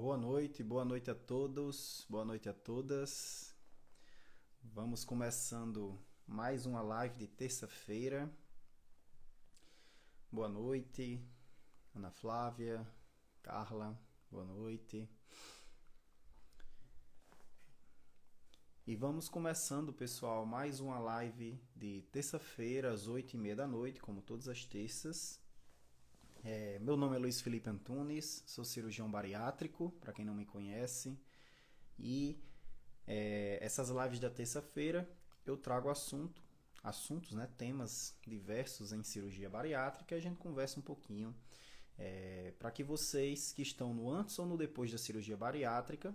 Boa noite a todos, boa noite a todas. Vamos começando mais uma live de terça-feira. Boa noite, Ana Flávia, Carla, boa noite. E vamos começando, pessoal, mais uma live de terça-feira às 8h30 da noite, como todas as terças. Meu nome é Luiz Felipe Antunes, sou cirurgião bariátrico, para quem não me conhece. E essas lives da terça-feira eu trago assuntos, né, temas diversos em cirurgia bariátrica e a gente conversa um pouquinho para que vocês que estão no antes ou no depois da cirurgia bariátrica,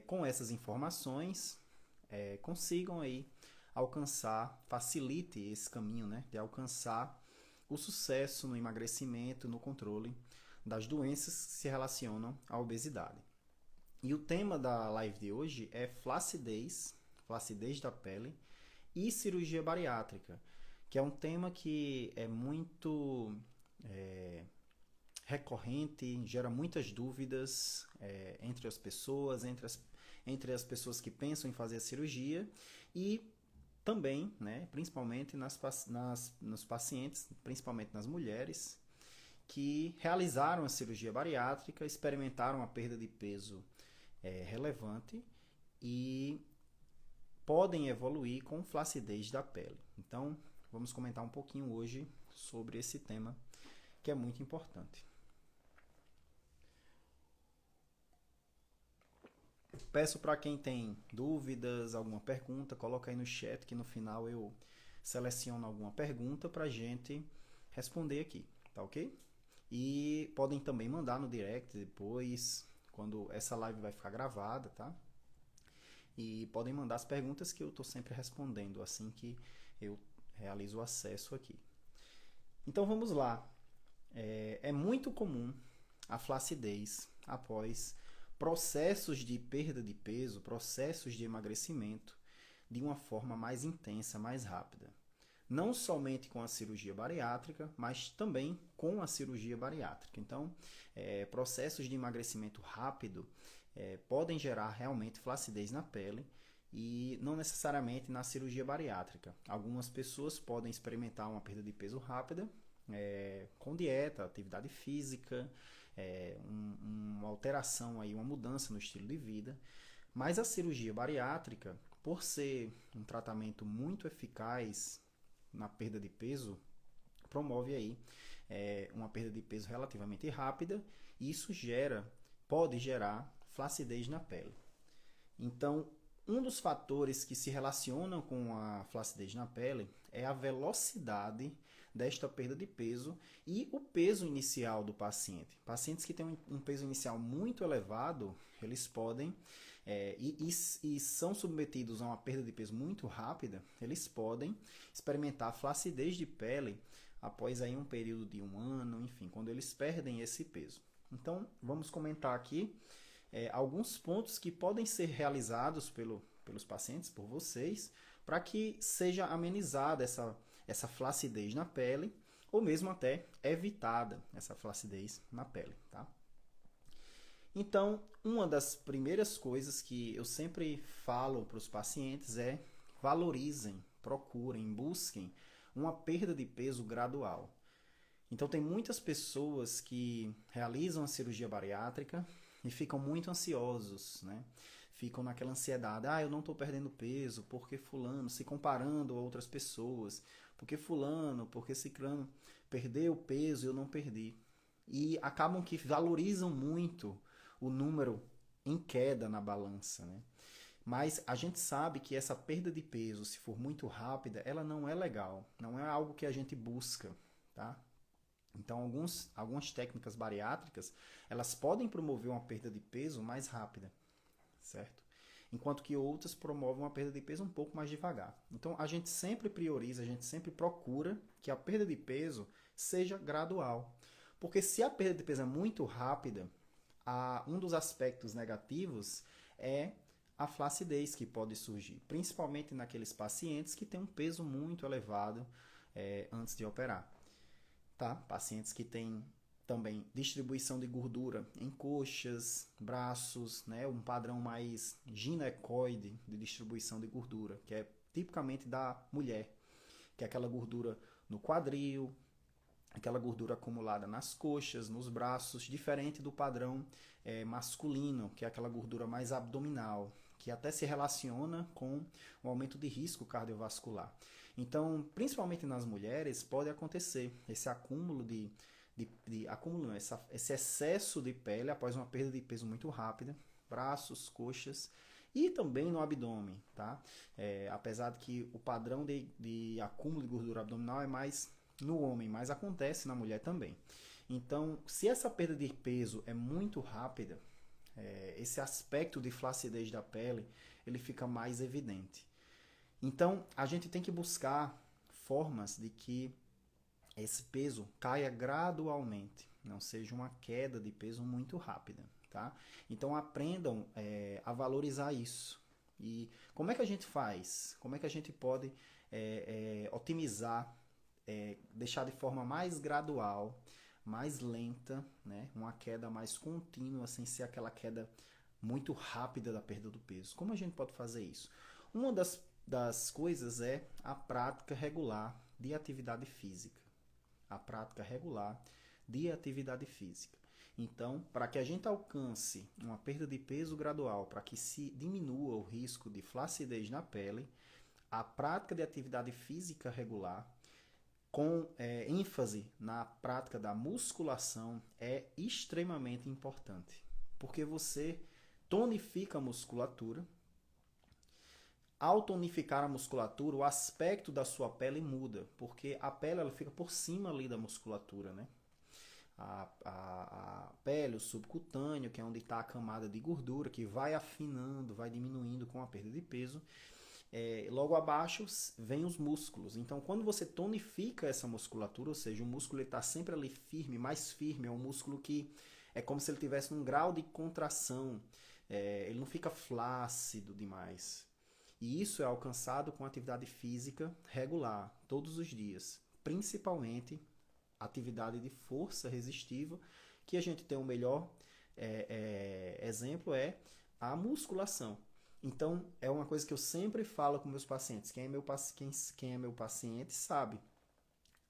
com essas informações, consigam aí facilite esse caminho, né, de alcançar o sucesso no emagrecimento, no controle das doenças que se relacionam à obesidade. E o tema da live de hoje é flacidez da pele e cirurgia bariátrica, que é um tema que é muito recorrente, gera muitas dúvidas entre as pessoas, entre as pessoas que pensam em fazer a cirurgia e também, né, principalmente nos pacientes, principalmente nas mulheres, que realizaram a cirurgia bariátrica, experimentaram a perda de peso relevante e podem evoluir com flacidez da pele. Então, vamos comentar um pouquinho hoje sobre esse tema que é muito importante. Peço para quem tem dúvidas, alguma pergunta, coloca aí no chat que no final eu seleciono alguma pergunta para a gente responder aqui, tá ok? E podem também mandar no direct depois, quando essa live vai ficar gravada, tá? E podem mandar as perguntas que eu estou sempre respondendo assim que eu realizo o acesso aqui. Então vamos lá. É muito comum a flacidez após processos de perda de peso, processos de emagrecimento de uma forma mais intensa, mais rápida. Não somente com a cirurgia bariátrica, mas também com a cirurgia bariátrica. Então, processos de emagrecimento rápido podem gerar realmente flacidez na pele e não necessariamente na cirurgia bariátrica. Algumas pessoas podem experimentar uma perda de peso rápida com dieta, atividade física, uma alteração, aí, uma mudança no estilo de vida. Mas a cirurgia bariátrica, por ser um tratamento muito eficaz na perda de peso, promove aí uma perda de peso relativamente rápida e isso pode gerar flacidez na pele. Então, um dos fatores que se relacionam com a flacidez na pele é a velocidade desta perda de peso e o peso inicial do paciente. Pacientes que têm um peso inicial muito elevado, eles podem, e são submetidos a uma perda de peso muito rápida, eles podem experimentar flacidez de pele após aí um período de 1 ano, enfim, quando eles perdem esse peso. Então, vamos comentar aqui alguns pontos que podem ser realizados pelos pacientes, por vocês, para que seja amenizada essa flacidez na pele, ou mesmo até evitada essa flacidez na pele, tá? Então, uma das primeiras coisas que eu sempre falo para os pacientes é valorizem, procurem, busquem uma perda de peso gradual. Então, tem muitas pessoas que realizam a cirurgia bariátrica e ficam muito ansiosos, né? Ficam naquela ansiedade, eu não estou perdendo peso, porque fulano, se comparando a outras pessoas, porque fulano, porque ciclano perdeu peso e eu não perdi. E acabam que valorizam muito o número em queda na balança, né? Mas a gente sabe que essa perda de peso, se for muito rápida, ela não é legal, não é algo que a gente busca, tá? Então, algumas técnicas bariátricas, elas podem promover uma perda de peso mais rápida, certo? Enquanto que outras promovem uma perda de peso um pouco mais devagar. Então, a gente sempre prioriza, a gente sempre procura que a perda de peso seja gradual. Porque se a perda de peso é muito rápida, um dos aspectos negativos é a flacidez que pode surgir, principalmente naqueles pacientes que têm um peso muito elevado antes de operar. Tá? Pacientes que têm Também distribuição de gordura em coxas, braços, né? Um padrão mais ginecoide de distribuição de gordura, que é tipicamente da mulher, que é aquela gordura no quadril, aquela gordura acumulada nas coxas, nos braços, diferente do padrão masculino, que é aquela gordura mais abdominal, que até se relaciona com o aumento de risco cardiovascular. Então, principalmente nas mulheres, pode acontecer esse acúmulo acúmulo, não, esse excesso de pele após uma perda de peso muito rápida, braços, coxas e também no abdômen, tá? Apesar de que o padrão de acúmulo de gordura abdominal é mais no homem, mas acontece na mulher também. Então, se essa perda de peso é muito rápida, esse aspecto de flacidez da pele, ele fica mais evidente. Então, a gente tem que buscar formas de que esse peso caia gradualmente, não seja uma queda de peso muito rápida, tá? Então, aprendam a valorizar isso. E como é que a gente faz? Como é que a gente pode otimizar, deixar de forma mais gradual, mais lenta, né? Uma queda mais contínua, sem ser aquela queda muito rápida da perda do peso. Como a gente pode fazer isso? Uma das coisas é a prática regular de atividade física. A prática regular de atividade física. Então, para que a gente alcance uma perda de peso gradual, para que se diminua o risco de flacidez na pele, a prática de atividade física regular, com ênfase na prática da musculação, é extremamente importante. Porque você tonifica a musculatura. Ao tonificar a musculatura, o aspecto da sua pele muda, porque a pele ela fica por cima ali da musculatura, né? A pele, o subcutâneo, que é onde está a camada de gordura, que vai afinando, vai diminuindo com a perda de peso. Logo abaixo vem os músculos. Então, quando você tonifica essa musculatura, ou seja, o músculo está sempre ali firme, mais firme, é um músculo que é como se ele tivesse um grau de contração, ele não fica flácido demais. E isso é alcançado com atividade física regular, todos os dias. Principalmente atividade de força resistiva, que a gente tem o melhor exemplo é a musculação. Então, é uma coisa que eu sempre falo com meus pacientes. Quem é meu paciente sabe.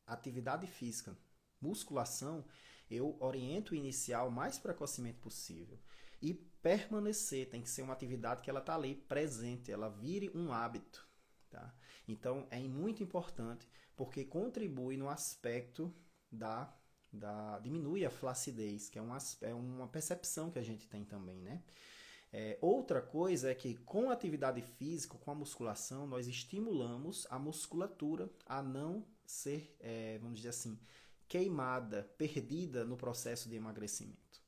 Atividade física, musculação, eu oriento o inicial o mais precocemente possível. E permanecer, tem que ser uma atividade que ela está ali presente, ela vire um hábito. Tá? Então, é muito importante, porque contribui no aspecto diminui a flacidez, que é uma percepção que a gente tem também, né? Outra coisa é que com a atividade física, com a musculação, nós estimulamos a musculatura a não ser, vamos dizer assim, queimada, perdida no processo de emagrecimento.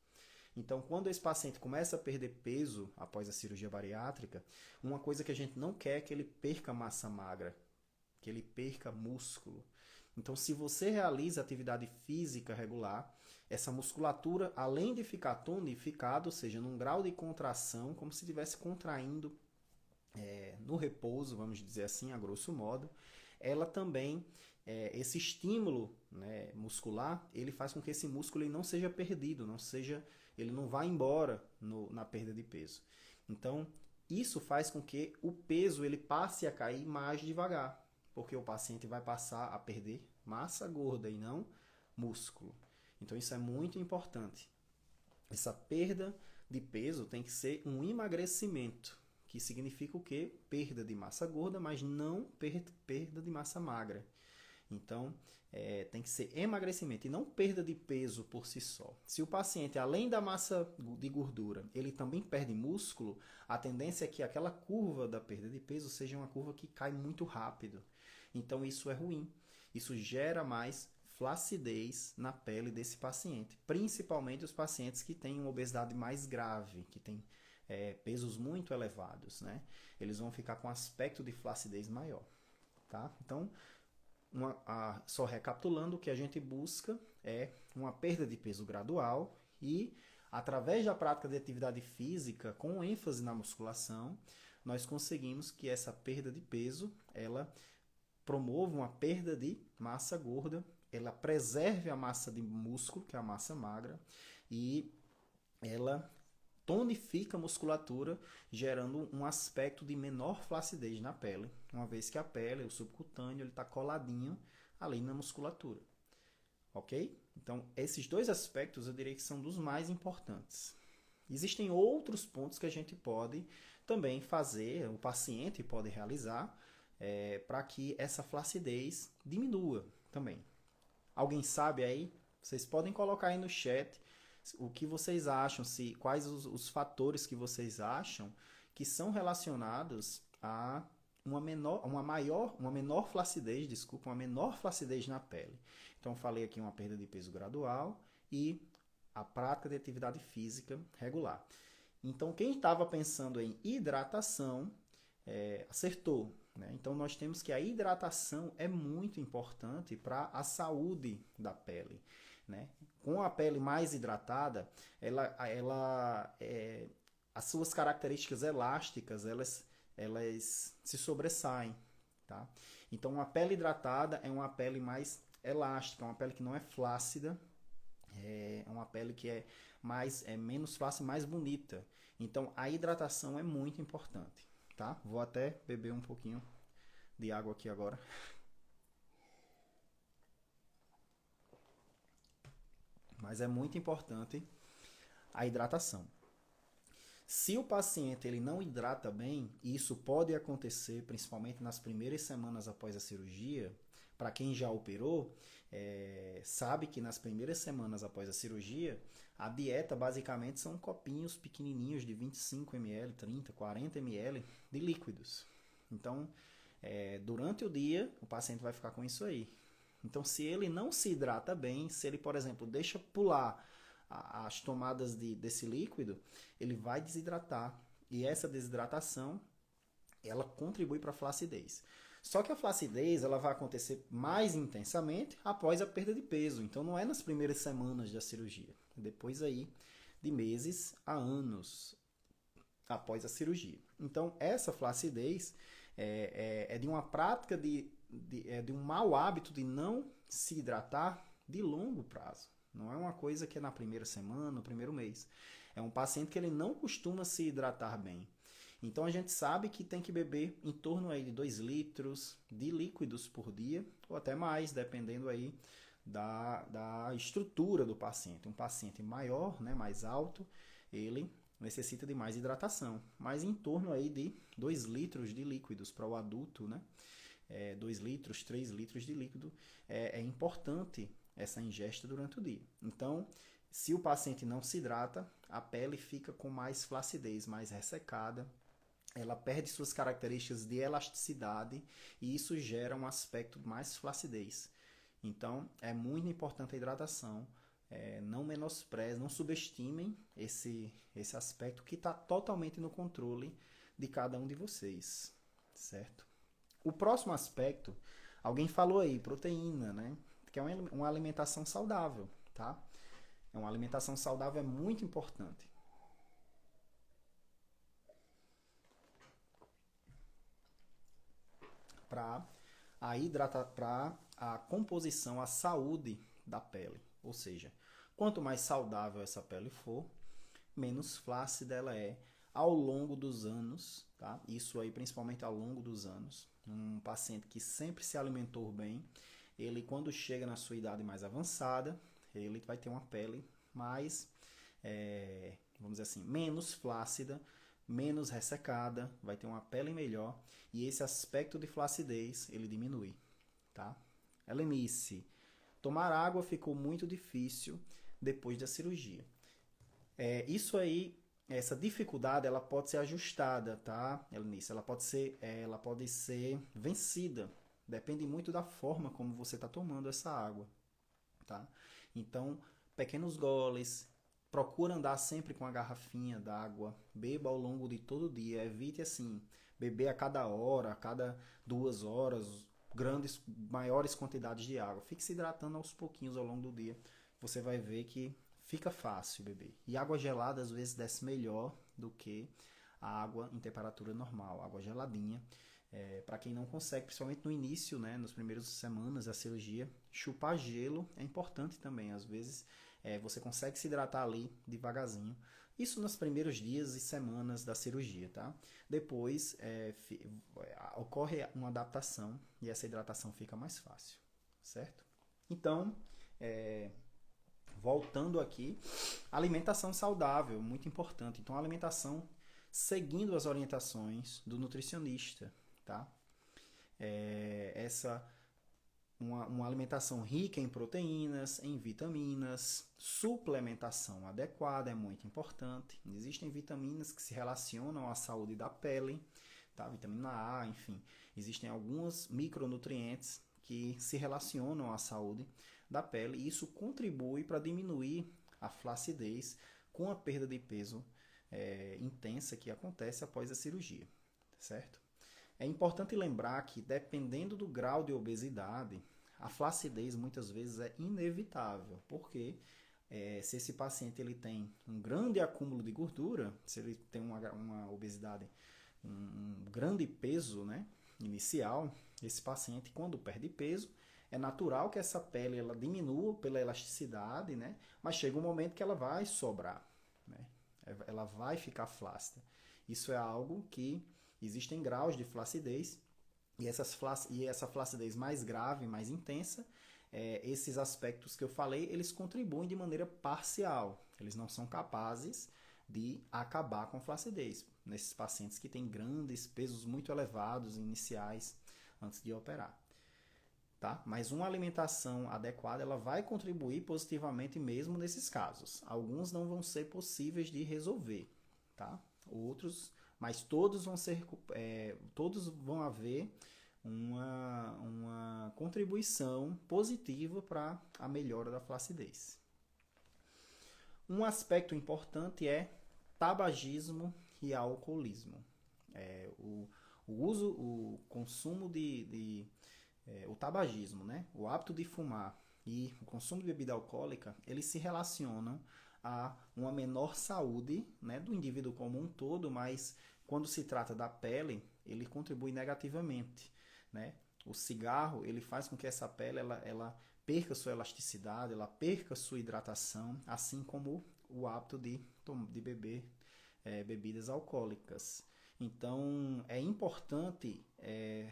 Então, quando esse paciente começa a perder peso após a cirurgia bariátrica, uma coisa que a gente não quer é que ele perca massa magra, que ele perca músculo. Então, se você realiza atividade física regular, essa musculatura, além de ficar tonificada, ou seja, num grau de contração, como se estivesse contraindo no repouso, vamos dizer assim, a grosso modo, ela também, esse estímulo, né, muscular, ele faz com que esse músculo ele não seja perdido, ele não vá embora na perda de peso. Então, isso faz com que o peso ele passe a cair mais devagar, porque o paciente vai passar a perder massa gorda e não músculo. Então, isso é muito importante. Essa perda de peso tem que ser um emagrecimento, que significa o quê? Perda de massa gorda, mas não perda de massa magra. Então, tem que ser emagrecimento e não perda de peso por si só. Se o paciente, além da massa de gordura, ele também perde músculo, a tendência é que aquela curva da perda de peso seja uma curva que cai muito rápido. Então, isso é ruim. Isso gera mais flacidez na pele desse paciente, principalmente os pacientes que têm uma obesidade mais grave, que têm pesos muito elevados, né? Eles vão ficar com aspecto de flacidez maior, tá? Então, só recapitulando, o que a gente busca é uma perda de peso gradual e, através da prática de atividade física, com ênfase na musculação, nós conseguimos que essa perda de peso, ela promova uma perda de massa gorda ela preserve a massa de músculo, que é a massa magra, e ela tonifica a musculatura, gerando um aspecto de menor flacidez na pele, uma vez que a pele, o subcutâneo, ele está coladinho ali na musculatura, ok? Então, esses dois aspectos eu diria que são dos mais importantes. Existem outros pontos que a gente pode também fazer, o paciente pode realizar, para que essa flacidez diminua também. Alguém sabe aí? Vocês podem colocar aí no chat o que vocês acham, quais os fatores que vocês acham que são relacionados a uma menor flacidez, desculpa, uma menor flacidez na pele. Então, falei aqui uma perda de peso gradual e a prática de atividade física regular. Então, quem estava pensando em hidratação, acertou. Né? Então, nós temos que a hidratação é muito importante para a saúde da pele. Né? Com a pele mais hidratada, as suas características elásticas, elas se sobressaem. Tá? Então, uma pele hidratada é uma pele mais elástica, uma pele que não é flácida, é uma pele que é menos flácida, mais bonita. Então, a hidratação é muito importante. Tá? Vou até beber um pouquinho de água aqui agora. Mas é muito importante a hidratação. Se o paciente ele não hidrata bem, e isso pode acontecer principalmente nas primeiras semanas após a cirurgia, para quem já operou, sabe que nas primeiras semanas após a cirurgia, a dieta basicamente são copinhos pequenininhos de 25 ml, 30, 40 ml de líquidos. Então, durante o dia, o paciente vai ficar com isso aí. Então, se ele não se hidrata bem, se ele, por exemplo, deixa pular as tomadas desse líquido, ele vai desidratar. E essa desidratação, ela contribui para a flacidez. Só que a flacidez ela vai acontecer mais intensamente após a perda de peso. Então, não é nas primeiras semanas da cirurgia. Depois aí de meses a anos após a cirurgia. Então, essa flacidez é de uma prática de um mau hábito de não se hidratar de longo prazo. Não é uma coisa que é na primeira semana, no primeiro mês. É um paciente que ele não costuma se hidratar bem. Então a gente sabe que tem que beber em torno aí de 2 litros de líquidos por dia, ou até mais, dependendo aí da estrutura do paciente. Um paciente maior, né, mais alto, ele necessita de mais hidratação. Mas em torno aí de 2 litros de líquidos para o adulto, né? 2 litros, 3 litros de líquido, é importante essa ingesta durante o dia. Então, se o paciente não se hidrata, a pele fica com mais flacidez, mais ressecada, ela perde suas características de elasticidade e isso gera um aspecto mais flacidez. Então, é muito importante a hidratação. Não menosprezem, não subestimem esse aspecto que está totalmente no controle de cada um de vocês, certo? O próximo aspecto, alguém falou aí, proteína, né? Que é uma alimentação saudável, tá? Uma alimentação saudável é muito importante. Para a composição, a saúde da pele. Ou seja, quanto mais saudável essa pele for, menos flácida ela é ao longo dos anos, tá? Isso aí principalmente ao longo dos anos. Um paciente que sempre se alimentou bem, ele quando chega na sua idade mais avançada, ele vai ter uma pele mais, vamos dizer assim, menos flácida, menos ressecada, vai ter uma pele melhor e esse aspecto de flacidez ele diminui, tá? Helenice, tomar água ficou muito difícil depois da cirurgia. Isso aí, essa dificuldade, ela pode ser ajustada, tá, Helenice? Ela pode ser vencida. Depende muito da forma como você está tomando essa água, tá? Então, pequenos goles, procura andar sempre com a garrafinha d'água, beba ao longo de todo o dia, evite assim, beber a cada hora, a cada 2 horas, maiores quantidades de água. Fique se hidratando aos pouquinhos ao longo do dia. Você vai ver que fica fácil beber. E água gelada às vezes desce melhor do que a água em temperatura normal. Água geladinha Para quem não consegue, principalmente no início, né, nas primeiras semanas da cirurgia, chupar gelo é importante também. Às vezes você consegue se hidratar ali devagarzinho. Isso nos primeiros dias e semanas da cirurgia, tá? Depois ocorre uma adaptação e essa hidratação fica mais fácil, certo? Então, voltando aqui, alimentação saudável, muito importante. Então, a alimentação seguindo as orientações do nutricionista, tá? Uma alimentação rica em proteínas, em vitaminas, suplementação adequada é muito importante. Existem vitaminas que se relacionam à saúde da pele, tá? Vitamina A, enfim. Existem alguns micronutrientes que se relacionam à saúde da pele e isso contribui para diminuir a flacidez com a perda de peso intensa que acontece após a cirurgia, certo? É importante lembrar que, dependendo do grau de obesidade, a flacidez muitas vezes é inevitável, porque se esse paciente ele tem um grande acúmulo de gordura, se ele tem uma obesidade, um grande peso, né, inicial, esse paciente, quando perde peso, é natural que essa pele ela diminua pela elasticidade, né, mas chega um momento que ela vai sobrar, né, ela vai ficar flácida. Isso é algo que existem graus de flacidez e essa flacidez mais grave, mais intensa, esses aspectos que eu falei, eles contribuem de maneira parcial. Eles não são capazes de acabar com a flacidez nesses pacientes que têm grandes pesos muito elevados iniciais antes de operar. Tá? Mas uma alimentação adequada ela vai contribuir positivamente mesmo nesses casos. Alguns não vão ser possíveis de resolver, tá? Outros, mas todos vão haver uma contribuição positiva para a melhora da flacidez. Um aspecto importante é tabagismo e alcoolismo. O consumo o tabagismo, né? O hábito de fumar e o consumo de bebida alcoólica, eles se relacionam a uma menor saúde, né, do indivíduo como um todo, mas quando se trata da pele, ele contribui negativamente, né? O cigarro, ele faz com que essa pele ela perca sua elasticidade, ela perca sua hidratação, assim como o hábito de beber bebidas alcoólicas. Então, é importante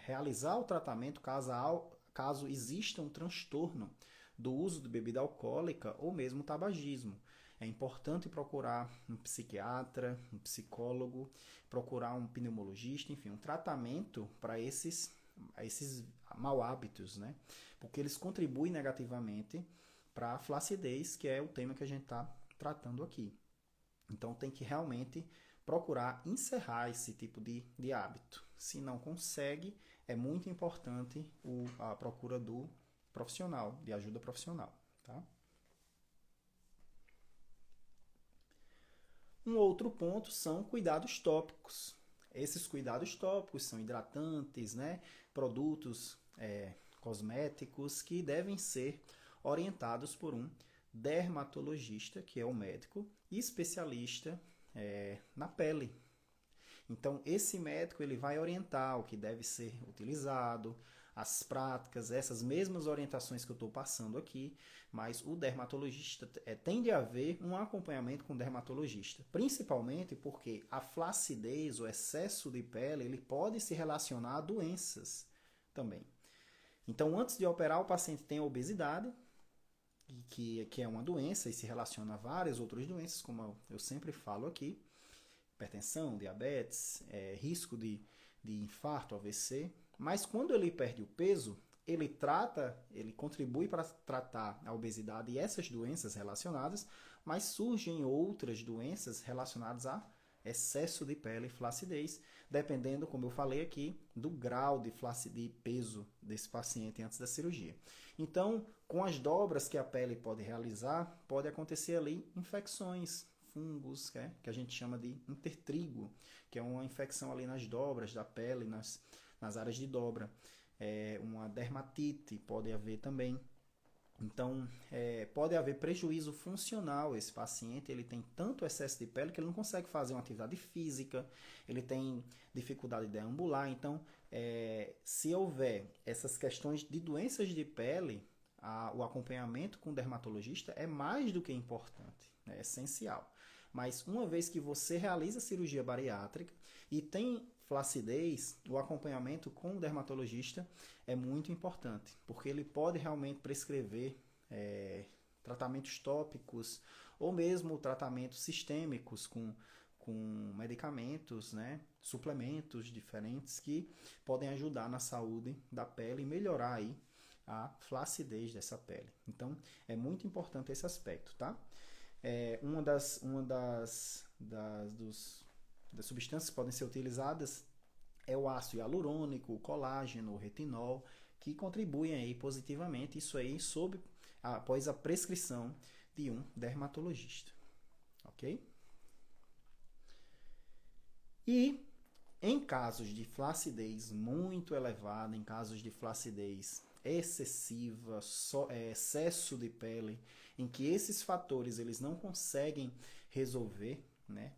realizar o tratamento caso exista um transtorno do uso de bebida alcoólica ou mesmo tabagismo. É importante procurar um psiquiatra, um psicólogo, procurar um pneumologista, enfim, um tratamento para esses mau hábitos, né? Porque eles contribuem negativamente para a flacidez, que é o tema que a gente está tratando aqui. Então, tem que realmente procurar encerrar esse tipo de hábito. Se não consegue, é muito importante a procura do profissional, de ajuda profissional. Tá? Um outro ponto são cuidados tópicos. Esses cuidados tópicos são hidratantes, né? Produtos cosméticos que devem ser orientados por um dermatologista, que é o médico, e especialista na pele. Então, esse médico ele vai orientar o que deve ser utilizado, as práticas, essas mesmas orientações que eu estou passando aqui, mas o dermatologista tem de haver um acompanhamento com o dermatologista, principalmente porque a flacidez, o excesso de pele, ele pode se relacionar a doenças também. Então, antes de operar, o paciente tem a obesidade, que é uma doença e se relaciona a várias outras doenças, como eu sempre falo aqui, hipertensão, diabetes, risco de infarto, AVC. Mas quando ele perde o peso, ele contribui para tratar a obesidade e essas doenças relacionadas, mas surgem outras doenças relacionadas a excesso de pele e flacidez, dependendo, como eu falei aqui, do grau de peso desse paciente antes da cirurgia. Então, com as dobras que a pele pode realizar, pode acontecer ali infecções, fungos, que a gente chama de intertrigo, que é uma infecção ali nas dobras da pele, nas áreas de dobra. Uma dermatite pode haver também. Então, pode haver prejuízo funcional. Esse paciente ele tem tanto excesso de pele que ele não consegue fazer uma atividade física, ele tem dificuldade de deambular. Então, Se houver essas questões de doenças de pele, o acompanhamento com o dermatologista é mais do que importante, é essencial. Mas uma vez que você realiza a cirurgia bariátrica e tem flacidez, o acompanhamento com o dermatologista é muito importante, porque ele pode realmente prescrever tratamentos tópicos ou mesmo tratamentos sistêmicos com medicamentos, né, suplementos diferentes que podem ajudar na saúde da pele e melhorar aí a flacidez dessa pele. Então, é muito importante esse aspecto, tá? Das substâncias que podem ser utilizadas é o ácido hialurônico, o colágeno, o retinol, que contribuem aí positivamente, isso aí após a prescrição de um dermatologista, ok? E em casos de flacidez muito elevada, em casos de flacidez excessiva, excesso de pele, em que esses fatores eles não conseguem resolver, né?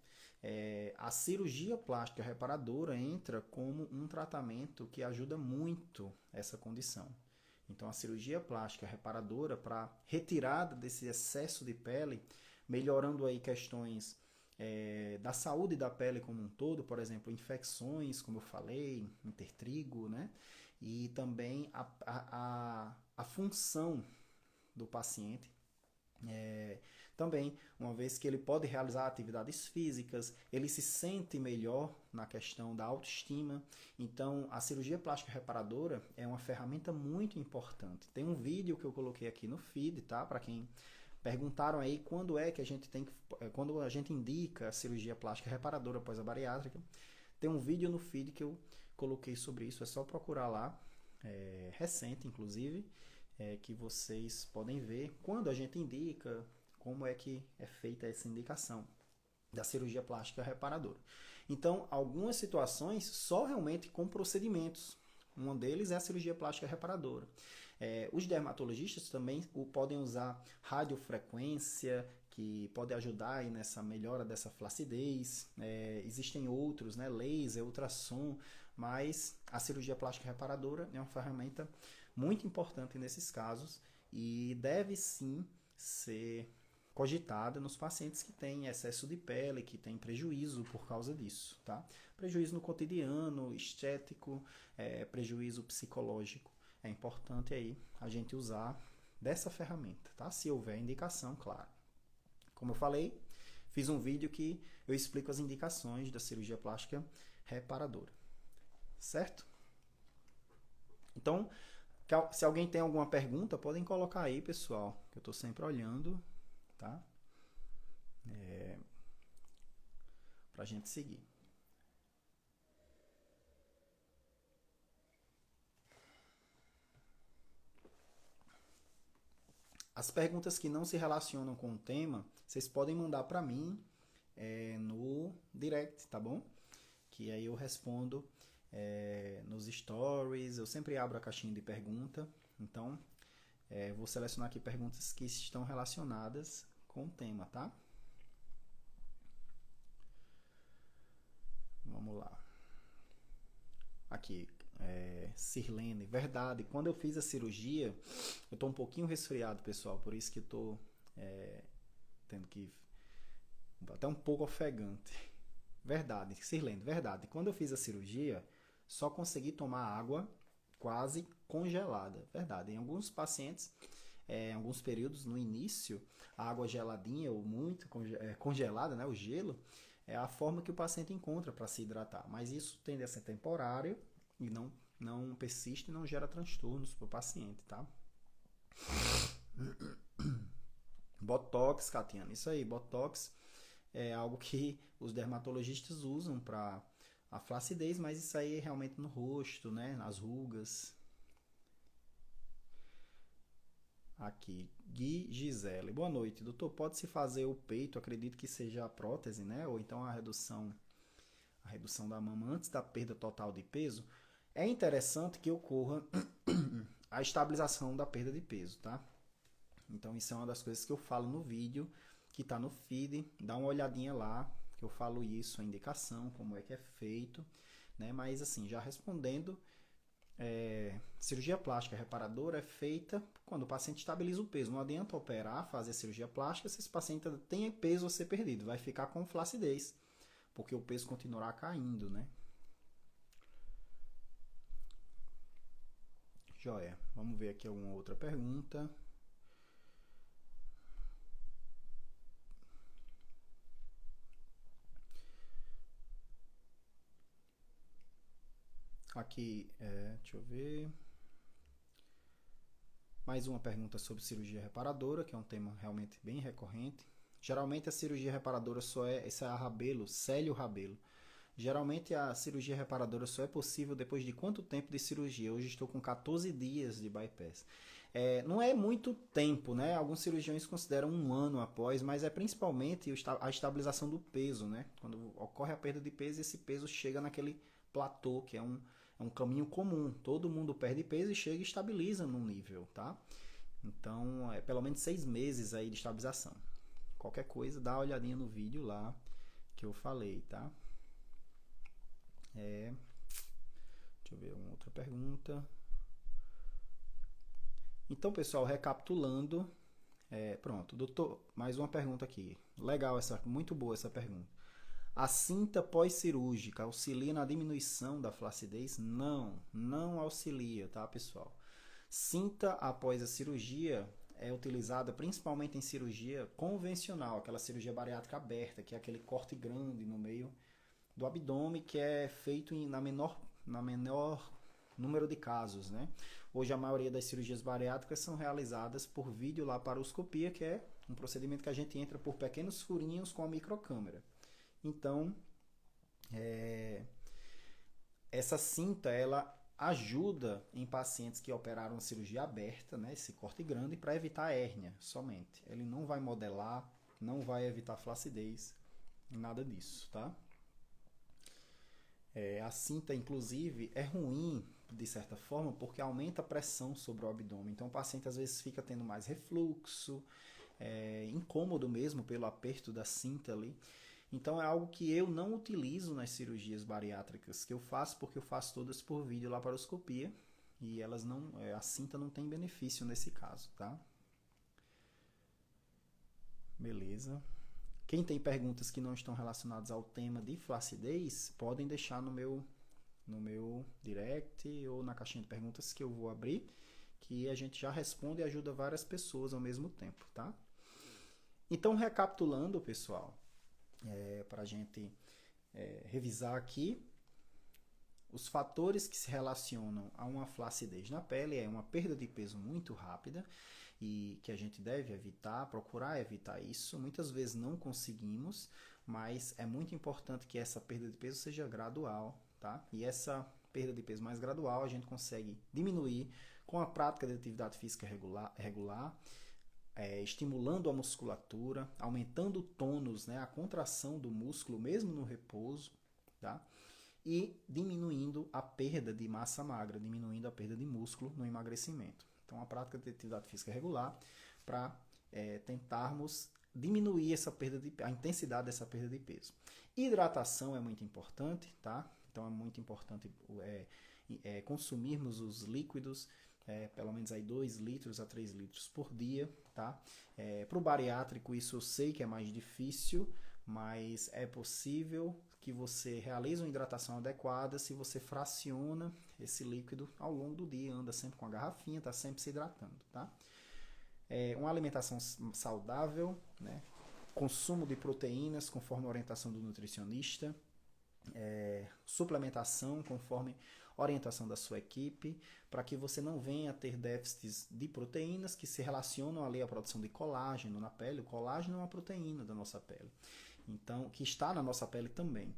A cirurgia plástica reparadora entra como um tratamento que ajuda muito essa condição. Então, a cirurgia plástica reparadora para retirada desse excesso de pele, melhorando aí questões da saúde da pele como um todo, por exemplo, infecções, como eu falei, intertrigo, né? E também a função do paciente. Também, uma vez que ele pode realizar atividades físicas, ele se sente melhor na questão da autoestima. Então, a cirurgia plástica reparadora é uma ferramenta muito importante. Tem um vídeo que eu coloquei aqui no feed, tá? Para quem perguntaram aí quando é que a gente quando a gente indica a cirurgia plástica reparadora após a bariátrica. Tem um vídeo no feed que eu coloquei sobre isso, é só procurar lá, recente inclusive, que vocês podem ver quando a gente indica, como é que é feita essa indicação da cirurgia plástica reparadora. Então, algumas situações só realmente com procedimentos. Um deles é a cirurgia plástica reparadora. Os dermatologistas também podem usar radiofrequência, que pode ajudar aí nessa melhora dessa flacidez. Existem outros, né, laser, ultrassom, mas a cirurgia plástica reparadora é uma ferramenta muito importante nesses casos e deve sim ser cogitada nos pacientes que têm excesso de pele, que têm prejuízo por causa disso, tá? Prejuízo no cotidiano, estético, prejuízo psicológico. É importante aí a gente usar dessa ferramenta, tá? Se houver indicação, claro. Como eu falei, fiz um vídeo que eu explico as indicações da cirurgia plástica reparadora, certo? Então, se alguém tem alguma pergunta, podem colocar aí, pessoal, que eu estou sempre olhando, tá? Para a gente seguir. As perguntas que não se relacionam com o tema, vocês podem mandar para mim no direct, tá bom? Que aí eu respondo nos stories, eu sempre abro a caixinha de pergunta, então vou selecionar aqui perguntas que estão relacionadas com o tema, tá? Vamos lá. Aqui, Sirlene, verdade. Quando eu fiz a cirurgia, eu tô um pouquinho resfriado, pessoal, por isso que eu tô tendo que... até um pouco ofegante. Verdade, Sirlene, verdade. Quando eu fiz a cirurgia, só consegui tomar água quase congelada. Verdade. Em alguns pacientes, em alguns períodos, no início, a água geladinha ou muito congelada, né, o gelo, é a forma que o paciente encontra para se hidratar. Mas isso tende a ser temporário e não persiste e não gera transtornos para o paciente, tá? Botox, Catiana, isso aí, Botox é algo que os dermatologistas usam para a flacidez, mas isso aí é realmente no rosto, né, nas rugas. Aqui, Gui Gisele. Boa noite, doutor. Pode-se fazer o peito? Acredito que seja a prótese, né? Ou então a redução da mama antes da perda total de peso. É interessante que ocorra a estabilização da perda de peso, tá? Então isso é uma das coisas que eu falo no vídeo que está no feed. Dá uma olhadinha lá que eu falo isso, a indicação, como é que é feito. né? Mas assim, já respondendo, cirurgia plástica reparadora é feita quando o paciente estabiliza o peso. Não adianta operar, fazer cirurgia plástica se esse paciente ainda tem peso a ser perdido. Vai ficar com flacidez, porque o peso continuará caindo, né? Joia. Vamos ver aqui alguma outra pergunta. Aqui, deixa eu ver. Mais uma pergunta sobre cirurgia reparadora, que é um tema realmente bem recorrente. Geralmente a cirurgia reparadora esse é a Rabelo, Célio Rabelo. Geralmente a cirurgia reparadora só é possível depois de quanto tempo de cirurgia? Hoje estou com 14 dias de bypass. Não é muito tempo, né? Alguns cirurgiões consideram um ano após, mas é principalmente a estabilização do peso, né? Quando ocorre a perda de peso, esse peso chega naquele platô, que é um caminho comum. Todo mundo perde peso e chega e estabiliza num nível, tá? Então, é pelo menos 6 meses aí de estabilização. Qualquer coisa, dá uma olhadinha no vídeo lá que eu falei, tá? Deixa eu ver uma outra pergunta. Então, pessoal, recapitulando, pronto, doutor, mais uma pergunta aqui. Legal, muito boa essa pergunta. A cinta pós-cirúrgica auxilia na diminuição da flacidez? Não, não auxilia, tá, pessoal? Cinta após a cirurgia é utilizada principalmente em cirurgia convencional, aquela cirurgia bariátrica aberta, que é aquele corte grande no meio do abdômen, que é feito na menor número de casos, né? Hoje a maioria das cirurgias bariátricas são realizadas por videolaparoscopia, que é um procedimento que a gente entra por pequenos furinhos com a microcâmera. Então, essa cinta, ela ajuda em pacientes que operaram a cirurgia aberta, né, esse corte grande, para evitar a hérnia somente. Ele não vai modelar, não vai evitar flacidez, nada disso, tá? A cinta, inclusive, é ruim, de certa forma, porque aumenta a pressão sobre o abdômen. Então, o paciente às vezes fica tendo mais refluxo, incômodo mesmo pelo aperto da cinta ali. Então, é algo que eu não utilizo nas cirurgias bariátricas que eu faço, porque eu faço todas por videolaparoscopia e elas não, a cinta não tem benefício nesse caso, tá? Beleza. Quem tem perguntas que não estão relacionadas ao tema de flacidez, podem deixar no meu direct ou na caixinha de perguntas que eu vou abrir, que a gente já responde e ajuda várias pessoas ao mesmo tempo, tá? Então, recapitulando, pessoal, para a gente revisar aqui, os fatores que se relacionam a uma flacidez na pele é uma perda de peso muito rápida e que a gente deve evitar, procurar evitar isso. Muitas vezes não conseguimos, mas é muito importante que essa perda de peso seja gradual, tá? E essa perda de peso mais gradual a gente consegue diminuir com a prática de atividade física regular, estimulando a musculatura, aumentando o tônus, né, a contração do músculo mesmo no repouso, tá? E diminuindo a perda de massa magra, diminuindo a perda de músculo no emagrecimento. Então, a prática de atividade física regular para tentarmos diminuir a intensidade dessa perda de peso. Hidratação é muito importante, tá? Então, é muito importante consumirmos os líquidos, pelo menos aí 2 litros a 3 litros por dia, tá? Para o bariátrico, isso eu sei que é mais difícil, mas é possível que você realize uma hidratação adequada se você fraciona esse líquido ao longo do dia, anda sempre com a garrafinha, está sempre se hidratando, tá? Uma alimentação saudável, né? Consumo de proteínas conforme a orientação do nutricionista, suplementação conforme a orientação da sua equipe, para que você não venha a ter déficits de proteínas que se relacionam ali à produção de colágeno na pele. O colágeno é uma proteína da nossa pele, então, que está na nossa pele também.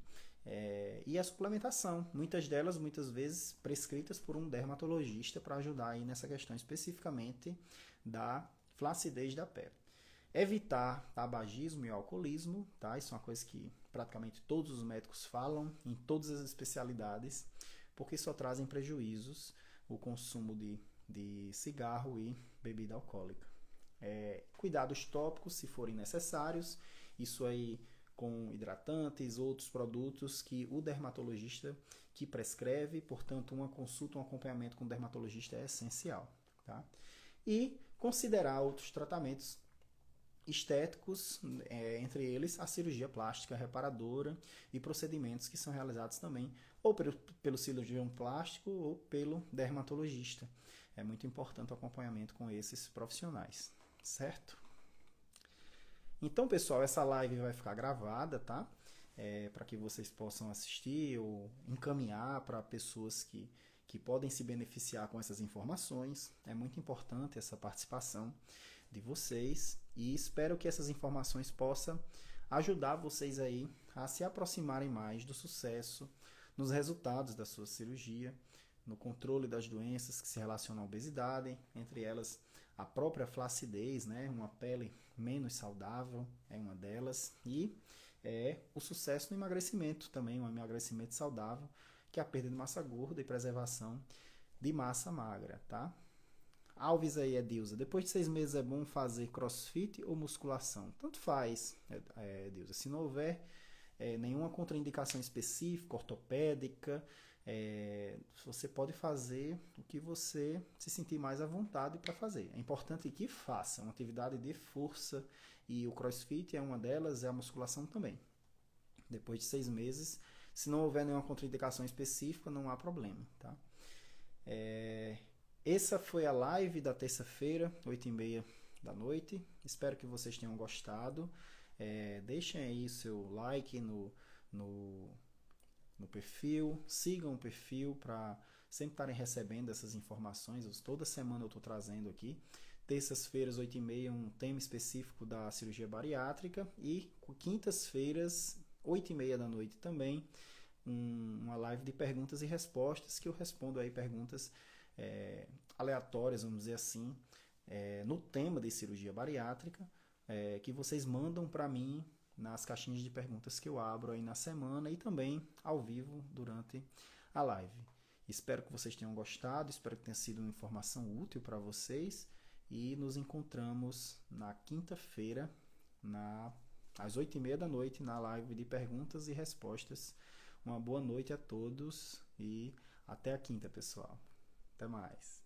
E a suplementação, muitas delas, muitas vezes, prescritas por um dermatologista para ajudar aí nessa questão especificamente da flacidez da pele. Evitar tabagismo e alcoolismo, tá? Isso é uma coisa que praticamente todos os médicos falam, em todas as especialidades, porque só trazem prejuízos o consumo de cigarro e bebida alcoólica. Cuidados tópicos, se forem necessários, isso aí com hidratantes, outros produtos que o dermatologista que prescreve, portanto, uma consulta, um acompanhamento com o dermatologista é essencial. Tá? E considerar outros tratamentos estéticos, entre eles a cirurgia plástica reparadora e procedimentos que são realizados também ou pelo cirurgião plástico ou pelo dermatologista. É muito importante o acompanhamento com esses profissionais, certo? Então, pessoal, essa live vai ficar gravada, tá? Para que vocês possam assistir ou encaminhar para pessoas que podem se beneficiar com essas informações. É muito importante essa participação de vocês e espero que essas informações possam ajudar vocês aí a se aproximarem mais do sucesso nos resultados da sua cirurgia, no controle das doenças que se relacionam à obesidade, entre elas a própria flacidez, né? Uma pele menos saudável é uma delas, e o sucesso no emagrecimento também, um emagrecimento saudável, que é a perda de massa gorda e preservação de massa magra, tá? Alves aí, Edilza, depois de 6 meses é bom fazer crossfit ou musculação? Tanto faz, Edilza, se não houver nenhuma contraindicação específica, ortopédica, você pode fazer o que você se sentir mais à vontade para fazer. É importante que faça uma atividade de força e o crossfit é uma delas, é a musculação também. Depois de 6 meses, se não houver nenhuma contraindicação específica, não há problema, tá? Essa foi a live da terça-feira, 8h30 da noite. Espero que vocês tenham gostado. Deixem aí seu like no perfil, sigam o perfil para sempre estarem recebendo essas informações. Toda semana eu estou trazendo aqui. Terças-feiras, 8h30, um tema específico da cirurgia bariátrica. E quintas-feiras, 8h30 da noite também, uma live de perguntas e respostas, que eu respondo aí perguntas aleatórias, vamos dizer assim, no tema de cirurgia bariátrica, que vocês mandam para mim nas caixinhas de perguntas que eu abro aí na semana e também ao vivo durante a live. Espero que vocês tenham gostado, espero que tenha sido uma informação útil para vocês e nos encontramos na quinta-feira, às 8h30 da noite, na live de perguntas e respostas. Uma boa noite a todos e até a quinta, pessoal. Até mais.